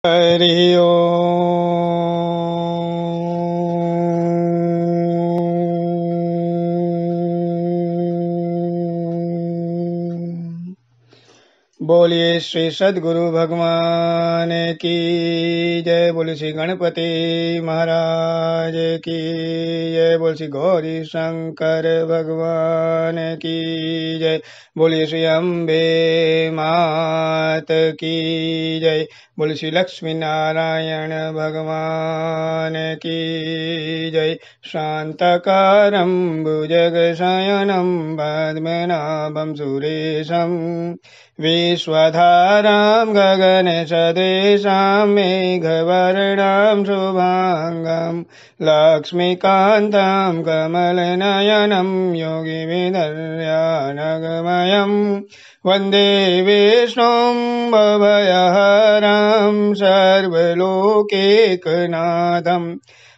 हरि ओम। बोलिए श्री सद्गुरु भगवान की जय। बोलिए श्री गणपति महाराज की जय। बोलिए श्री गौरी शंकर भगवान की जय। बोलिए श्री अम्बे मात की जय। बोलिए श्री लक्ष्मी नारायण भगवान की जय। शांताकारं भुजगशयनं पद्मनाभं सुरेशं विश्वधारां गगनसदृशां मेघवर्णां शुभांगं लक्ष्मीकान्तं कमलनयनं योगिविदर्यानगमयं वन्दे विष्णुं भवभयहरं सर्वलोकैकनाथं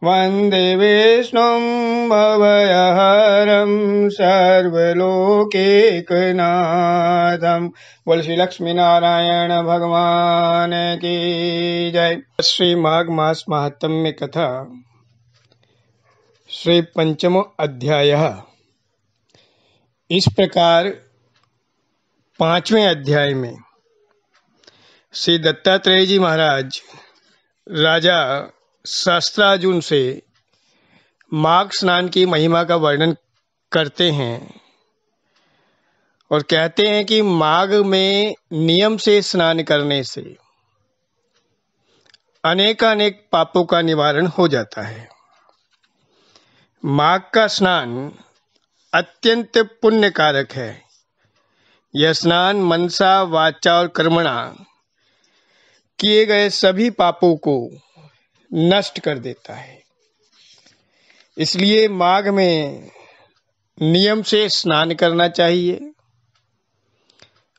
वन्दे विष्णुं भवभयहरं सर्वलोकैकनाथं। बोल श्री लक्ष्मी नारायण भगवान की जय। श्री माघ मास महात्म्य कथा श्री पंचमो अध्याय। इस प्रकार पांचवें अध्याय में श्री दत्तात्रेय जी महाराज राजा शास्त्रार्जुन से माघ स्नान की महिमा का वर्णन करते हैं और कहते हैं कि माघ में नियम से स्नान करने से अनेकानेक पापों का निवारण हो जाता है। माघ का स्नान अत्यंत पुण्यकारक है। यह स्नान मनसा वाचा और कर्मणा किए गए सभी पापों को नष्ट कर देता है। इसलिए माघ में नियम से स्नान करना चाहिए।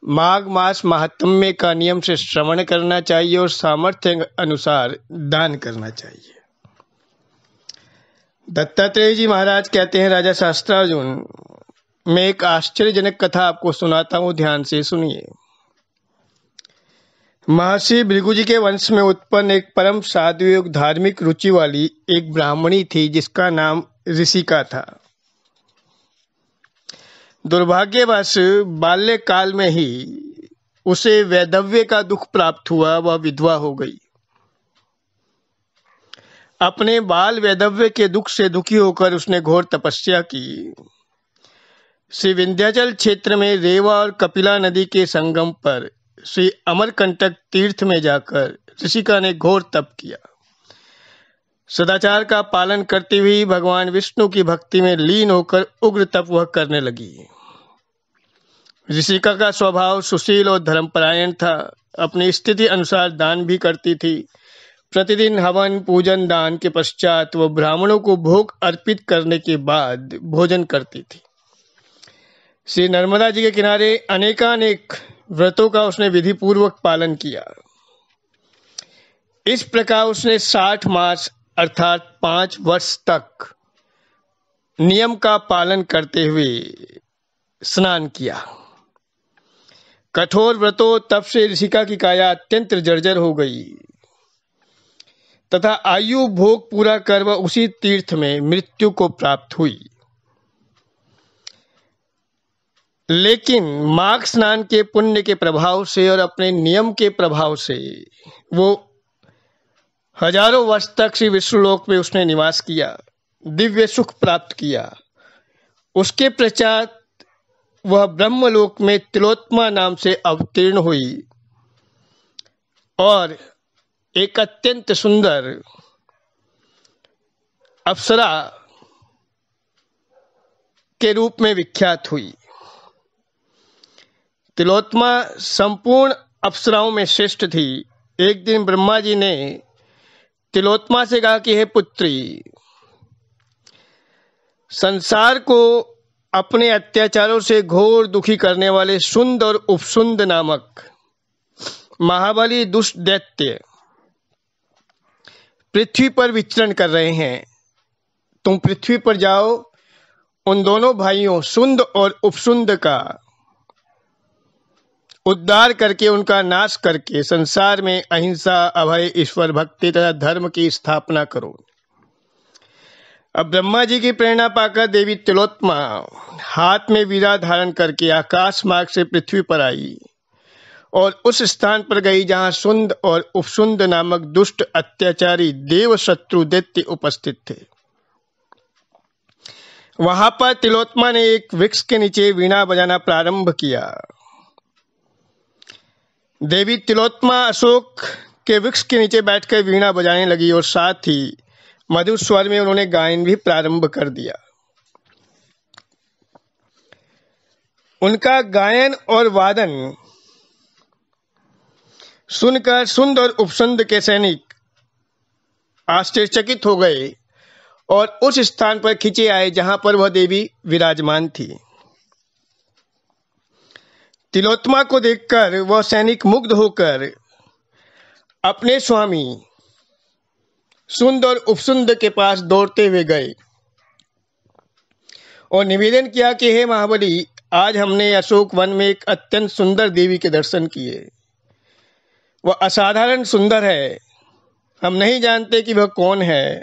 माघ मास महात्म्य का नियम से श्रवण करना चाहिए और सामर्थ्य अनुसार दान करना चाहिए। दत्तात्रेय जी महाराज कहते हैं, राजा शास्त्रार्जुन, मैं एक आश्चर्यजनक कथा आपको सुनाता हूं, ध्यान से सुनिए। महर्षि भृगु जी के वंश में उत्पन्न एक परम साधु एवं धार्मिक रुचि वाली एक ब्राह्मणी थी जिसका नाम ऋषिका था। दुर्भाग्यवश बाल्यकाल में ही उसे वैधव्य का दुख प्राप्त हुआ। वह विधवा हो गई। अपने बाल वैधव्य के दुख से दुखी होकर उसने घोर तपस्या की। श्री विंध्याचल क्षेत्र में रेवा और कपिला नदी के संगम पर श्री अमरकंटक तीर्थ में जाकर ऋषिका ने घोर तप किया। सदाचार का पालन करती हुई भगवान विष्णु की भक्ति में लीन होकर उग्र तप वह करने लगी। ऋषिका का स्वभाव सुशील और धर्मपरायण था। अपनी स्थिति अनुसार दान भी करती थी। प्रतिदिन हवन पूजन दान के पश्चात वह ब्राह्मणों को भोग अर्पित करने के बाद भोजन करती थी। श्री नर्मदा जी के किनारे अनेकानेक व्रतों का उसने विधि पूर्वक पालन किया। इस प्रकार उसने 60 मास अर्थात 5 वर्ष तक नियम का पालन करते हुए स्नान किया। कठोर व्रतों तप से ऋषिका की काया अत्यंत जर्जर हो गई तथा आयु भोग पूरा कर वह उसी तीर्थ में मृत्यु को प्राप्त हुई। लेकिन माघ स्नान के पुण्य के प्रभाव से और अपने नियम के प्रभाव से वो हजारों वर्ष तक श्री विष्णुलोक में उसने निवास किया, दिव्य सुख प्राप्त किया। उसके पश्चात वह ब्रह्मलोक में तिलोत्मा नाम से अवतीर्ण हुई और एक अत्यंत सुंदर अप्सरा के रूप में विख्यात हुई। तिलोत्मा संपूर्ण अप्सराओं में श्रेष्ठ थी। एक दिन ब्रह्मा जी ने तिलोत्मा से कहा कि हे पुत्री, संसार को अपने अत्याचारों से घोर दुखी करने वाले सुंद और उपसुंद नामक महाबली दुष्ट दैत्य पृथ्वी पर विचरण कर रहे हैं। तुम पृथ्वी पर जाओ, उन दोनों भाइयों सुंद और उपसुंद का उद्धार करके उनका नाश करके संसार में अहिंसा, अभय, ईश्वर भक्ति तथा धर्म की स्थापना करो। अब ब्रह्मा जी की प्रेरणा पाकर देवी तिलोत्तमा हाथ में वीणा धारण करके आकाश मार्ग से पृथ्वी पर आई और उस स्थान पर गई जहां सुंद और उपसुंद नामक दुष्ट अत्याचारी देव शत्रु दैत्य उपस्थित थे। वहां पर तिलोत्तमा ने एक वृक्ष के नीचे वीणा बजाना प्रारंभ किया। देवी तिलोत्तमा अशोक के वृक्ष के नीचे बैठकर वीणा बजाने लगी और साथ ही मधुर स्वर में उन्होंने गायन भी प्रारंभ कर दिया। उनका गायन और वादन सुनकर सुंद और उपसुंद के सैनिक आश्चर्यचकित हो गए और उस स्थान पर खींचे आए जहां पर वह देवी विराजमान थी। तिलोत्तमा को देखकर वह सैनिक मुग्ध होकर अपने स्वामी सुंद और उपसुंद के पास दौड़ते हुए गए और निवेदन किया कि हे महाबली, आज हमने अशोक वन में एक अत्यंत सुंदर देवी के दर्शन किए। वह असाधारण सुंदर है, हम नहीं जानते कि वह कौन है।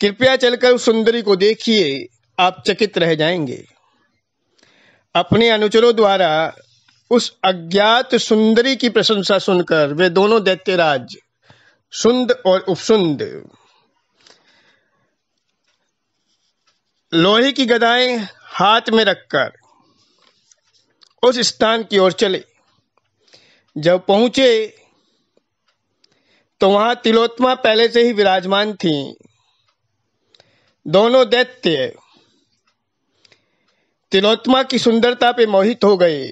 कृपया चलकर उस सुंदरी को देखिए, आप चकित रह जाएंगे। अपने अनुचरों द्वारा उस अज्ञात सुंदरी की प्रशंसा सुनकर वे दोनों दैत्यराज सुंद और उपसुंद लोहे की गदाएं हाथ में रखकर उस स्थान की ओर चले। जब पहुंचे तो वहां तिलोत्तमा पहले से ही विराजमान थीं। दोनों दैत्य तिलोत्तमा की सुंदरता पे मोहित हो गए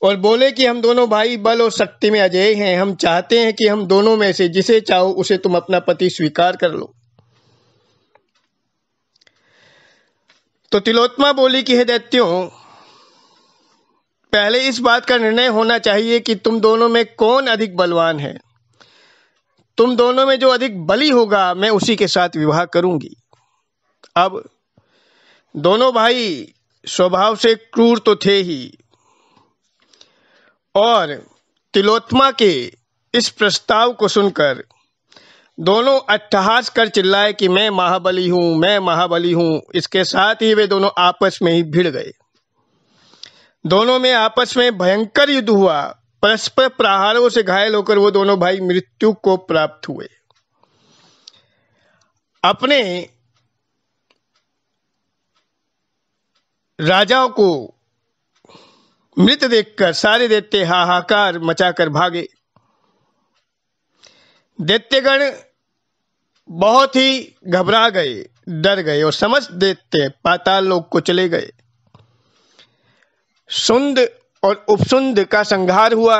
और बोले कि हम दोनों भाई बल और शक्ति में अजेय हैं। हम चाहते हैं कि हम दोनों में से जिसे चाहो उसे तुम अपना पति स्वीकार कर लो। तो तिलोत्तमा बोली कि हे दैत्यों, पहले इस बात का निर्णय होना चाहिए कि तुम दोनों में कौन अधिक बलवान है। तुम दोनों में जो अधिक बली होगा मैं उसी के साथ विवाह करूंगी। अब दोनों भाई स्वभाव से क्रूर तो थे ही और तिलोत्तमा के इस प्रस्ताव को सुनकर दोनों अट्टहास कर चिल्लाए कि मैं महाबली हूं, मैं महाबली हूं। इसके साथ ही वे दोनों आपस में ही भिड़ गए। दोनों में आपस में भयंकर युद्ध हुआ। परस्पर प्रहारों से घायल होकर वो दोनों भाई मृत्यु को प्राप्त हुए। अपने राजाओं को मृत देखकर सारे दैत्य हाहाकार मचाकर भागे। दैत्यगण बहुत ही घबरा गए, डर गए और समस्त दैत्य पाताल लोक को चले गए। सुंद और उपसुंद का संहार हुआ।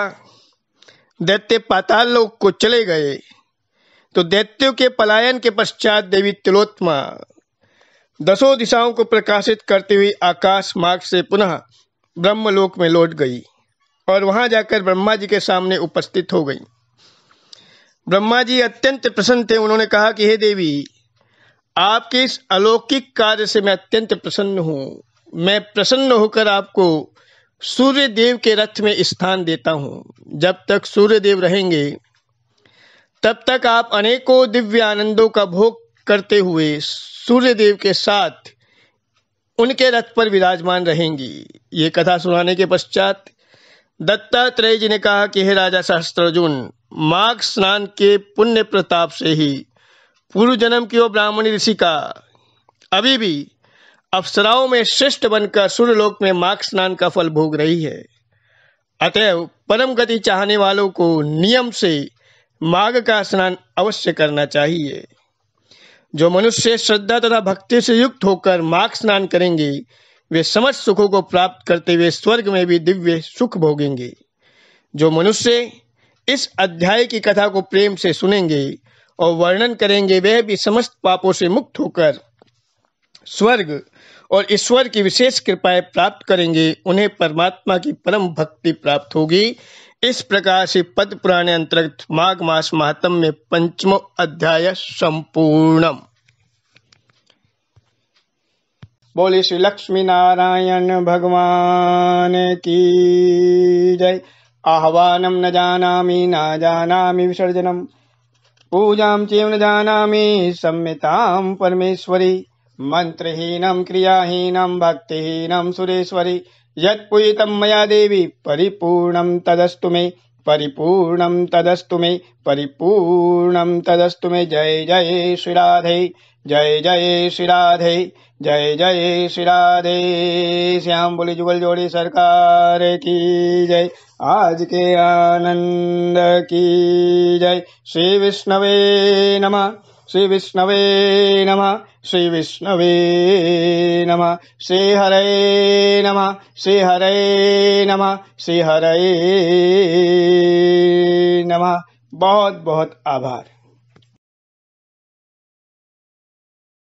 दैत्य पाताल लोक को चले गए तो दैत्यों के पलायन के पश्चात देवी तिलोत्तमा दसों दिशाओं को प्रकाशित करते हुए आकाश मार्ग से पुनः ब्रह्मलोक में लौट गई और वहां जाकर ब्रह्मा जी के सामने उपस्थित हो गई। ब्रह्मा जी अत्यंत प्रसन्न थे। उन्होंने कहा कि हे देवी, आपके इस अलौकिक कार्य से मैं अत्यंत प्रसन्न हूं। मैं प्रसन्न होकर आपको सूर्य देव के रथ में स्थान देता हूं। जब तक सूर्य देव रहेंगे तब तक आप अनेकों दिव्य आनंदों का भोग करते हुए सूर्य देव के साथ उनके रथ पर विराजमान रहेंगी। ये कथा सुनाने के पश्चात दत्तात्रेय जी ने कहा कि हे राजा सहस्त्रार्जुन, माघ स्नान के पुण्य प्रताप से ही पूर्व जन्म की वो ब्राह्मणी ऋषि का अभी भी अप्सराओं में श्रेष्ठ बनकर सूर्यलोक में माघ स्नान का फल भोग रही है। अतएव परम गति चाहने वालों को नियम से माघ का स्नान अवश्य करना चाहिए। जो मनुष्य श्रद्धा तथा भक्ति से युक्त होकर माघ स्नान करेंगे वे समस्त सुखों को प्राप्त करते हुए स्वर्ग में भी दिव्य सुख भोगेंगे। जो मनुष्य इस अध्याय की कथा को प्रेम से सुनेंगे और वर्णन करेंगे वह भी समस्त पापों से मुक्त होकर स्वर्ग और ईश्वर की विशेष कृपाएं प्राप्त करेंगे। उन्हें परमात्मा की परम भक्ति प्राप्त होगी। इस प्रकार से पद्म पुराण अंतर्गत माघ मास महात्म्य में 5वां अध्याय संपूर्णम। बोले श्री लक्ष्मी नारायण भगवान की जय। आह्वानं न जानामि न जानामि विसर्जनम्, पूजां चैव न जानामि संहितां परमेश्वरी। मंत्रहीनं क्रियाहीनं भक्तिहीनं सुरेश्वरी, यत्पूजितं मया देवी परिपूर्णं तदस्तु मे, परिपूर्णं तदस्तु मे, परिपूर्णं तदस्तु मे। जय जय श्री राधे, जय जय श्री राधे, जय जय श्री राधे श्याम। बोले जुगल जोड़ी सरकार की जय। आज के आनंद की जय। श्री विष्णवे नमः, श्री विष्णवे नमः, श्री विष्णवे नमः। श्री हरे नमः, श्री हरे नमः, श्री हरे नमः। बहुत बहुत आभार।